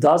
10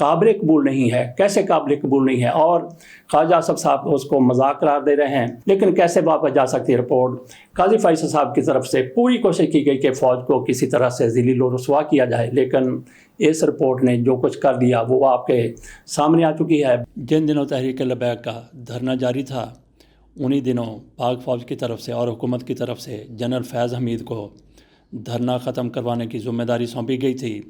قابل قبول نہیں ہے. کیسے قابل قبول نہیں ہے؟ اور خواجہ اصف صاحب اس کو مذاق قرار دے رہے ہیں. لیکن کیسے واپس جا سکتی ہے رپورٹ؟ قاضی فیصل صاحب کی طرف سے پوری کوشش کی گئی کہ فوج کو کسی طرح سے ذلیل و رسوا کیا جائے، لیکن اس رپورٹ نے جو کچھ کر دیا وہ آپ کے سامنے آ چکی ہے. جن دنوں تحریک لبیک کا دھرنا جاری تھا، انہی دنوں پاک فوج کی طرف سے اور حکومت کی طرف سے جنرل فیض حمید کو دھرنا ختم کروانے کی ذمہ داری سونپی گئی تھی.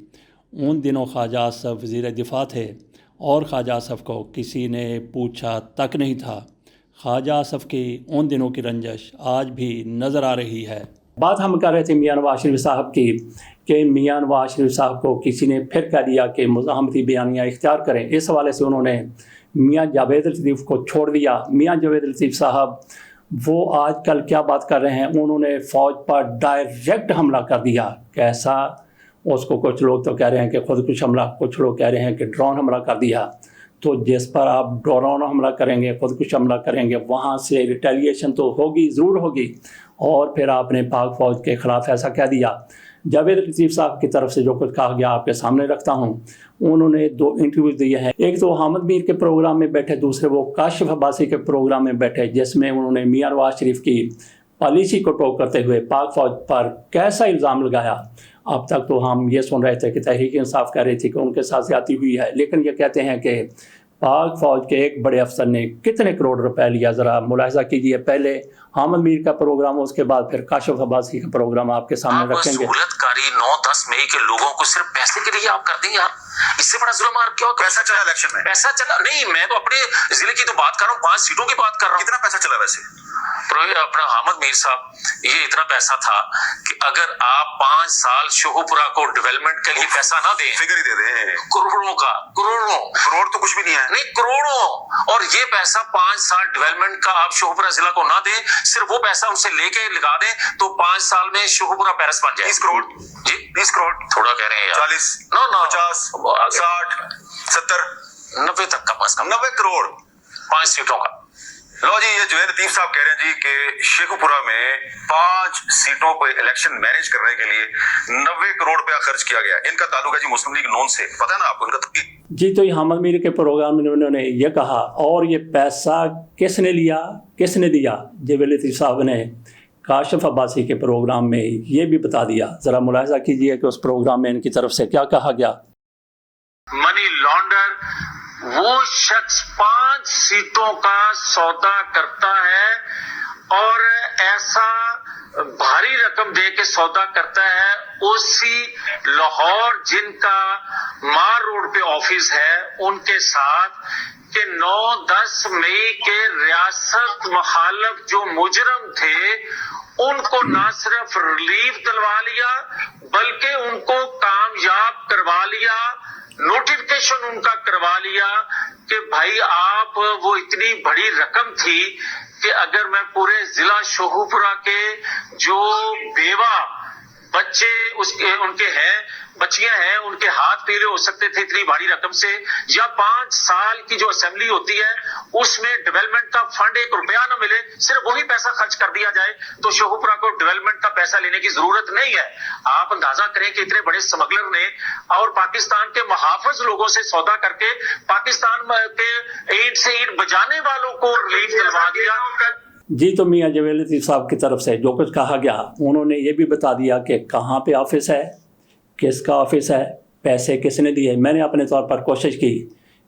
ان دنوں خواجہ اصف وزیر دفاع تھے اور خواجہ اصف کو کسی نے پوچھا تک نہیں تھا. خواجہ اصف کی ان دنوں کی رنجش آج بھی نظر آ رہی ہے. بات ہم کر رہے تھے میاں نواز شریف صاحب کی کہ میاں نواز شریف صاحب کو کسی نے پھر کہہ دیا کہ مزاحمتی بیانیہ اختیار کریں. اس حوالے سے انہوں نے میاں جاوید لطیف کو چھوڑ دیا. میاں جاوید لطیف صاحب وہ آج کل کیا بات کر رہے ہیں؟ انہوں نے فوج پر ڈائریکٹ حملہ کر دیا. کیسا؟ اس کو کچھ لوگ تو کہہ رہے ہیں کہ خودکش حملہ، کچھ لوگ کہہ رہے ہیں کہ ڈرون حملہ کر دیا. تو جس پر آپ ڈرون حملہ کریں گے، خودکش حملہ کریں گے، وہاں سے ریٹیلیشن تو ہوگی، ضرور ہوگی. اور پھر آپ نے پاک فوج کے خلاف ایسا کہہ دیا. جاوید لطیف صاحب کی طرف سے جو کچھ کہا گیا آپ کے سامنے رکھتا ہوں. انہوں نے 2 انٹرویوز دیے ہیں. ایک تو حامد میر کے پروگرام میں بیٹھے، دوسرے وہ کاشف عباسی کے پروگرام میں بیٹھے، جس میں انہوں نے میاں نواز شریف کی پالیسی کو ٹوک کرتے ہوئے پاک فوج پر کیسا الزام لگایا. اب تک تو ہم یہ سن رہے تھے کہ تحریک انصاف کہہ رہی تھی کہ ان کے ساتھ زیادتی ہوئی ہے، لیکن یہ کہتے ہیں کہ پاک فوج کے ایک بڑے افسر نے کتنے کروڑ روپے لیا. ذرا ملاحظہ کیجئے. پہلے حامد میر کا پروگرام، اس کے بعد پھر کاشف عباسی کا پروگرام آپ کے سامنے رکھیں گے. سہولت کاری 9-10 مئی کے لوگوں کو صرف پیسے کے لیے آپ کر دیں یار. اس سے بڑا ظلم اور کیا؟ پیسہ چلا الیکشن میں؟ پیسہ چلا نہیں، میں تو اپنے ضلع کی تو بات کر رہا ہوں، 5 سیٹوں کی بات کر رہا ہوں. کتنا پیسہ چلا ویسے؟ اپنا حامد میر صاحب، یہ اتنا پیسہ تھا کہ اگر آپ 5 سال شوہپورہ کو ڈیولپمنٹ کے لیے پیسہ نہ دیں، فگر ہی دے دیں، کروڑوں کا، کروڑ تو کچھ بھی نہیں ہے. نہیں کروڑوں. اور یہ پیسہ 5 سال ڈیولپمنٹ کا آپ شوہپورہ ضلع کو نہ دیں، صرف وہ پیسہ ان سے لے کے لگا دیں تو 5 سال میں شوہپورہ پیرس بن جائے. 30 کروڑ جی 30 کروڑ تھوڑا کہہ رہے ہیں یار. 40 نو 50 60 70 90 تک کم از کم 90 کروڑ 5 سیٹوں کا. لو جی، یہ جوید لطیف صاحب کہہ رہے ہیں جی کہ شیخوپورہ میں 5 سیٹوں پہ الیکشن مینیج کرنے کے لیے 90 کروڑ روپیہ خرچ کیا گیا. ان کا تعلق ہے جی مسلم لیگ نون سے، پتہ ہے نا آپ کو ان کا. جی تو یہ حامد میر کے پروگرام میں انہوں نے یہ کہا. اور یہ پیسہ کس نے لیا، کس نے دیا؟ جاوید لطیف صاحب نے کاشف عباسی کے پروگرام میں یہ بھی بتا دیا. ذرا ملاحظہ کیجئے کہ اس پروگرام میں ان کی طرف سے کیا کہا گیا. منی لانڈر وہ شخص 5 سیٹوں کا سودا کرتا ہے اور ایسا بھاری رقم دے کے سودا کرتا ہے. اسی لاہور جن کا مار روڈ پہ آفس ہے ان کے ساتھ کہ 9-10 مئی کے ریاست مخالف جو مجرم تھے ان کو نہ صرف ریلیف دلوا لیا بلکہ ان کو کامیاب کروا لیا، نوٹیفکیشن ان کا کروا لیا کہ بھائی آپ، وہ اتنی بڑی رقم تھی کہ اگر میں پورے ضلع شوہپورہ کے جو بیوہ بچے ان کے ہیں، بچیاں ہیں، ان کے ہاتھ پیلے ہو سکتے تھے اتنی بڑی رقم سے، یا 5 سال کی جو اسمبلی ہوتی ہے اس میں ڈیولپمنٹ کا فنڈ 1 روپیہ نہ ملے، صرف وہی پیسہ خرچ کر دیا جائے تو شوہپورہ کو ڈیولپمنٹ کا پیسہ لینے کی ضرورت نہیں ہے. آپ اندازہ کریں کہ اتنے بڑے سمگلر نے اور پاکستان کے محافظ لوگوں سے سودا کر کے پاکستان کے اینٹ سے اینٹ بجانے والوں کو ریلیف دلوا دیا. جی تو میاں جاوید لطیف صاحب کی طرف سے جو کچھ کہا گیا، انہوں نے یہ بھی بتا دیا کہ کہاں پہ آفس ہے، کس کا آفس ہے، پیسے کس نے دیے. میں نے اپنے طور پر کوشش کی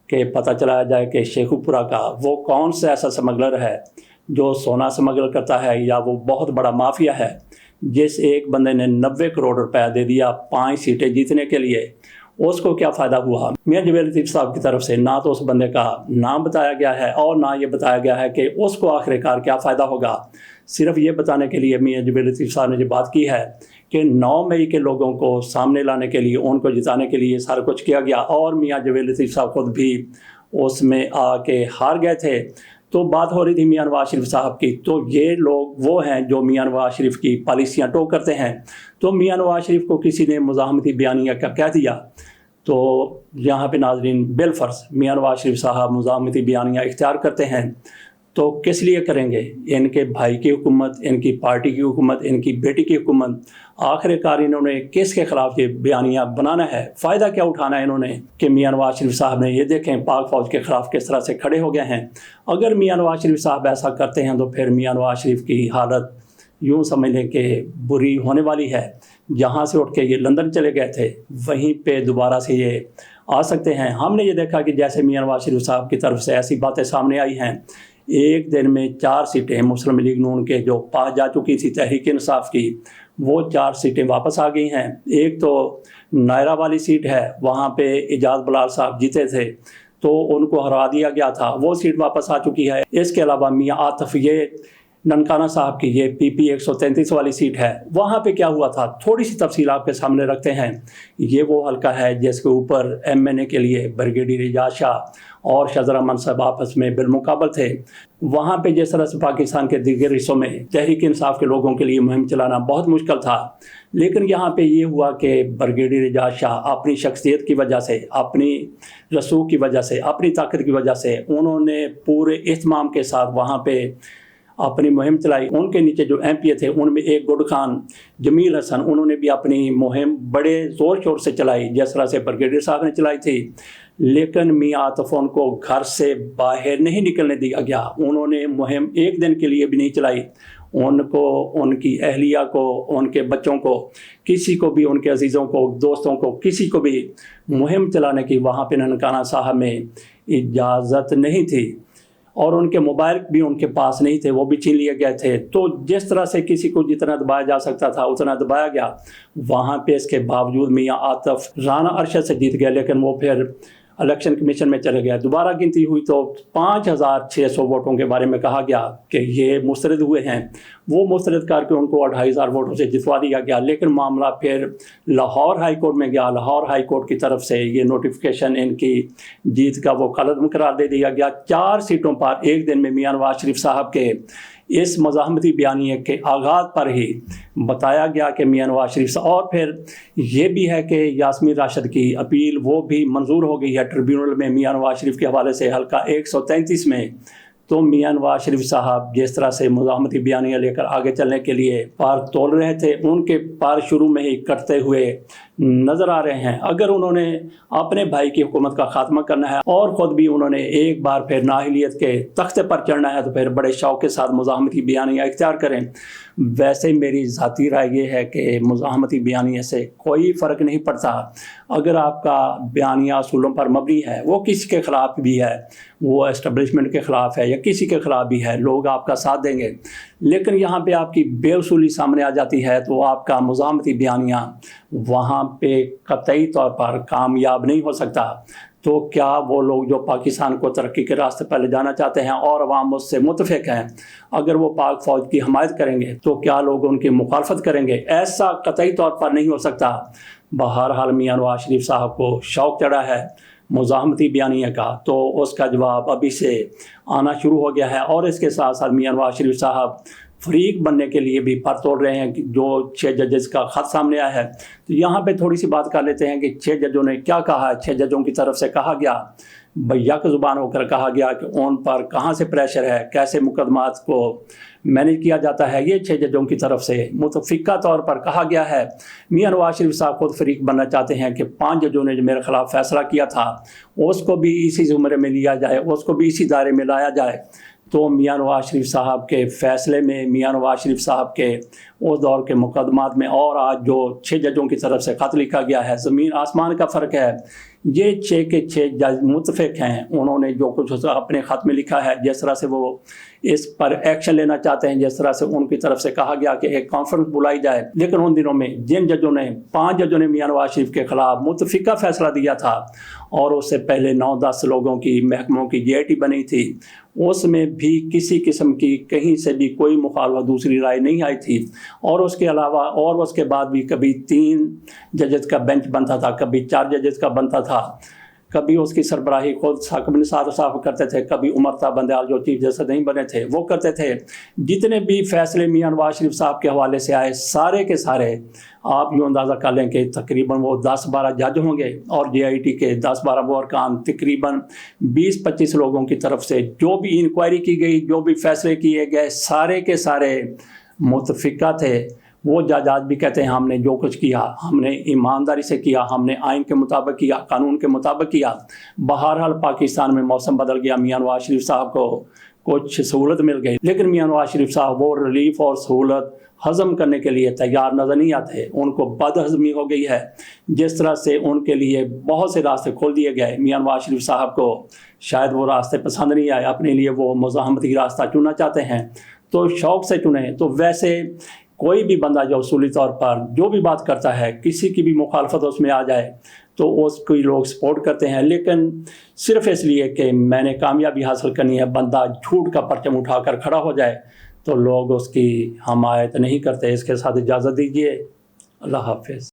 کہ پتہ چلایا جائے کہ شیخوپورہ کا وہ کون سا ایسا سمگلر ہے جو سونا سمگل کرتا ہے یا وہ بہت بڑا مافیا ہے جس ایک بندے نے 90 کروڑ روپیہ دے دیا 5 سیٹیں جیتنے کے لیے. اس کو کیا فائدہ ہوا؟ میاں جاوید لطیف صاحب کی طرف سے نہ تو اس بندے کا نام بتایا گیا ہے اور نہ یہ بتایا گیا ہے کہ اس کو آخر کار کیا فائدہ ہوگا. صرف یہ بتانے کے لیے میاں جاوید لطیف صاحب نے جو بات کی ہے کہ 9 مئی کے لوگوں کو سامنے لانے کے لیے، ان کو جتانے کے لیے سارا کچھ کیا گیا، اور میاں جاوید لطیف صاحب خود بھی اس میں آ کے ہار گئے تھے. تو بات ہو رہی تھی میاں نواز شریف صاحب کی. تو یہ لوگ وہ ہیں جو میاں نواز شریف کی پالیسیاں ٹوک کرتے ہیں. تو میاں نواز شریف کو کسی نے مزاحمتی بیانیہ کا کہہ دیا تو یہاں پہ ناظرین بالفرض میاں نواز شریف صاحب مزاحمتی بیانیہ اختیار کرتے ہیں تو کس لیے کریں گے؟ ان کے بھائی کی حکومت، ان کی پارٹی کی حکومت، ان کی بیٹی کی حکومت، آخر کار انہوں نے کس کے خلاف یہ بیانیہ بنانا ہے؟ فائدہ کیا اٹھانا ہے انہوں نے کہ میاں نواز شریف صاحب نے یہ دیکھیں پاک فوج کے خلاف کس طرح سے کھڑے ہو گئے ہیں۔ اگر میاں نواز شریف صاحب ایسا کرتے ہیں تو پھر میاں نواز شریف کی حالت یوں سمجھ لیں کہ بری ہونے والی ہے۔ جہاں سے اٹھ کے یہ لندن چلے گئے تھے وہیں پہ دوبارہ سے یہ آ سکتے ہیں۔ ہم نے یہ دیکھا کہ جیسے میاں نواز شریف صاحب کی طرف سے ایسی باتیں سامنے آئی ہیں، ایک دن میں 4 سیٹیں مسلم لیگ نون کے جو پاس جا چکی تھی تحریک انصاف کی، وہ 4 سیٹیں واپس آ گئی ہیں۔ ایک تو نائرہ والی سیٹ ہے، وہاں پہ اعجاز بلال صاحب جیتے تھے تو ان کو ہرا دیا گیا تھا، وہ سیٹ واپس آ چکی ہے۔ اس کے علاوہ میاں عاطف یہ ننکانہ صاحب کی یہ PP 133 والی سیٹ ہے، وہاں پہ کیا ہوا تھا تھوڑی سی تفصیل آپ کے سامنے رکھتے ہیں۔ یہ وہ حلقہ ہے جس کے اوپر MNA کے لیے بریگیڈیئر اعجاز شاہ اور شہزادہ رحمان صاحب آپس میں بالمقابل تھے۔ وہاں پہ جس طرح سے پاکستان کے دیگر حصوں میں تحریک انصاف کے لوگوں کے لیے مہم چلانا بہت مشکل تھا، لیکن یہاں پہ یہ ہوا کہ بریگیڈیئر اعجاز شاہ اپنی شخصیت کی وجہ سے، اپنی رسوخ کی وجہ سے، اپنی طاقت کی وجہ سے انہوں نے پورے اہتمام کے ساتھ وہاں پہ اپنی مہم چلائی۔ ان کے نیچے جو MP تھے ان میں ایک گڈ خان، جمیل حسن، انہوں نے بھی اپنی مہم بڑے زور شور سے چلائی جس طرح سے بریگیڈیئر صاحب نے چلائی تھی، لیکن میاں عاطف ان کو گھر سے باہر نہیں نکلنے دیا گیا۔ انہوں نے مہم ایک دن کے لیے بھی نہیں چلائی۔ ان کو، ان کی اہلیہ کو، ان کے بچوں کو، کسی کو بھی، ان کے عزیزوں کو، دوستوں کو، کسی کو بھی مہم چلانے کی وہاں پہ ننکانہ صاحب میں اجازت نہیں تھی، اور ان کے موبائل بھی ان کے پاس نہیں تھے، وہ بھی چھین لیے گئے تھے۔ تو جس طرح سے کسی کو جتنا دبایا جا سکتا تھا اتنا دبایا گیا۔ وہاں پہ اس کے باوجود میاں عاطف رانا ارشد سے جیت گئے، لیکن وہ پھر الیکشن کمیشن میں چلے گئے۔ دوبارہ گنتی ہوئی تو 5600 ووٹوں کے بارے میں کہا گیا کہ یہ مسترد ہوئے ہیں۔ وہ مسترد کر کے ان کو 2500 ووٹوں سے جتوا دیا گیا، لیکن معاملہ پھر لاہور ہائی کورٹ میں گیا۔ لاہور ہائی کورٹ کی طرف سے یہ نوٹیفیکیشن ان کی جیت کا وہ قلعہ قرار دے دیا گیا۔ 4 سیٹوں پر ایک دن میں میاں نواز شریف صاحب کے اس مزاحمتی بیانیے کے آغاز پر ہی بتایا گیا کہ میاں نواز شریف صاحب، اور پھر یہ بھی ہے کہ یاسمین راشد کی اپیل وہ بھی منظور ہو گئی ہے ٹریبیونل میں میاں نواز شریف کے حوالے سے حلقہ 133 میں۔ تو میاں نواز شریف صاحب جس طرح سے مزاحمتی بیانیہ لے کر آگے چلنے کے لیے پار تول رہے تھے، ان کے پار شروع میں ہی کٹتے ہوئے نظر آ رہے ہیں۔ اگر انہوں نے اپنے بھائی کی حکومت کا خاتمہ کرنا ہے اور خود بھی انہوں نے ایک بار پھر نااہلیت کے تختے پر چڑھنا ہے تو پھر بڑے شوق کے ساتھ مزاحمتی بیانیہ اختیار کریں۔ ویسے میری ذاتی رائے یہ ہے کہ مزاحمتی بیانیہ سے کوئی فرق نہیں پڑتا۔ اگر آپ کا بیانیہ اصولوں پر مبنی ہے، وہ کسی کے خلاف بھی ہے، وہ اسٹیبلشمنٹ کے خلاف ہے یا کسی کے خلاف بھی ہے، لوگ آپ کا ساتھ دیں گے۔ لیکن یہاں پہ آپ کی بے اصولی سامنے آ جاتی ہے تو آپ کا مزاحمتی بیانیہ وہاں پہ قطعی طور پر کامیاب نہیں ہو سکتا۔ تو کیا وہ لوگ جو پاکستان کو ترقی کے راستے پر لے جانا چاہتے ہیں اور عوام اس سے متفق ہیں، اگر وہ پاک فوج کی حمایت کریں گے تو کیا لوگ ان کی مخالفت کریں گے؟ ایسا قطعی طور پر نہیں ہو سکتا۔ بہرحال میاں نواز شریف صاحب کو شوق چڑھا ہے مزاحمتی بیانیہ کا، تو اس کا جواب ابھی سے آنا شروع ہو گیا ہے۔ اور اس کے ساتھ ساتھ میاں نواز شریف صاحب فریق بننے کے لیے بھی پر توڑ رہے ہیں، جو 6 ججز کا خط سامنے آیا ہے۔ تو یہاں پہ تھوڑی سی بات کر لیتے ہیں کہ 6 ججوں نے کیا کہا ہے۔ 6 ججوں کی طرف سے کہا گیا، یک زبان ہو کر کہا گیا کہ ان پر کہاں سے پریشر ہے، کیسے مقدمات کو مینج کیا جاتا ہے۔ یہ 6 ججوں کی طرف سے متفقہ طور پر کہا گیا ہے۔ میاں نواز شریف صاحب خود فریق بننا چاہتے ہیں کہ 5 ججوں نے جو میرے خلاف فیصلہ کیا تھا اس کو بھی اسی زمرے میں لیا جائے، اس کو بھی اسی دائرے میں لایا جائے۔ تو میاں نواز شریف صاحب کے فیصلے میں، میاں نواز شریف صاحب کے اس دور کے مقدمات میں، اور آج جو 6 ججوں کی طرف سے خط لکھا گیا ہے، زمین آسمان کا فرق ہے۔ یہ 6 کے 6 جج متفق ہیں، انہوں نے جو کچھ اپنے خط میں لکھا ہے، جس طرح سے وہ اس پر ایکشن لینا چاہتے ہیں، جس طرح سے ان کی طرف سے کہا گیا کہ ایک کانفرنس بلائی جائے۔ لیکن ان دنوں میں جن ججوں نے 5 ججوں نے میاں نواز شریف کے خلاف متفقہ فیصلہ دیا تھا، اور اس سے پہلے 9-10 لوگوں کی محکموں کی GIT بنی تھی، اس میں بھی کسی قسم کی کہیں سے بھی کوئی مخالفت دوسری رائے نہیں آئی تھی۔ اور اس کے علاوہ اور اس کے بعد بھی کبھی 3 ججز کا بینچ بنتا تھا، کبھی 4 ججز کا بنتا تھا، کبھی اس کی سربراہی خود ثاقب نثار صاحب کرتے تھے، کبھی عمر تا بندیال جو چیف جسٹس نہیں بنے تھے وہ کرتے تھے۔ جتنے بھی فیصلے میاں نواز شریف صاحب کے حوالے سے آئے سارے کے سارے آپ یوں اندازہ کر لیں کہ تقریباً وہ 10-12 جج ہوں گے، اور JIT کے 10-12 وہ ارکان تقریباً 20-25 لوگوں کی طرف سے جو بھی انکوائری کی گئی، جو بھی فیصلے کیے گئے، سارے کے سارے متفقہ تھے۔ وہ جج آج بھی کہتے ہیں ہم نے جو کچھ کیا ہم نے ایمانداری سے کیا، ہم نے آئین کے مطابق کیا، قانون کے مطابق کیا۔ بہرحال پاکستان میں موسم بدل گیا، میاں نواز شریف صاحب کو کچھ سہولت مل گئی، لیکن میاں نواز شریف صاحب وہ ریلیف اور سہولت ہضم کرنے کے لیے تیار نظر نہیں آتے۔ ان کو بد ہضمی ہو گئی ہے، جس طرح سے ان کے لیے بہت سے راستے کھول دیے گئے۔ میاں نواز شریف صاحب کو شاید وہ راستے پسند نہیں آئے، اپنے لیے وہ مزاحمتی راستہ چننا چاہتے ہیں تو شوق سے چنیں۔ تو ویسے کوئی بھی بندہ جو اصولی طور پر جو بھی بات کرتا ہے، کسی کی بھی مخالفت اس میں آ جائے تو اس کو لوگ سپورٹ کرتے ہیں، لیکن صرف اس لیے کہ میں نے کامیابی حاصل کرنی ہے، بندہ جھوٹ کا پرچم اٹھا کر کھڑا ہو جائے تو لوگ اس کی حمایت نہیں کرتے۔ اس کے ساتھ اجازت دیجیے، اللہ حافظ۔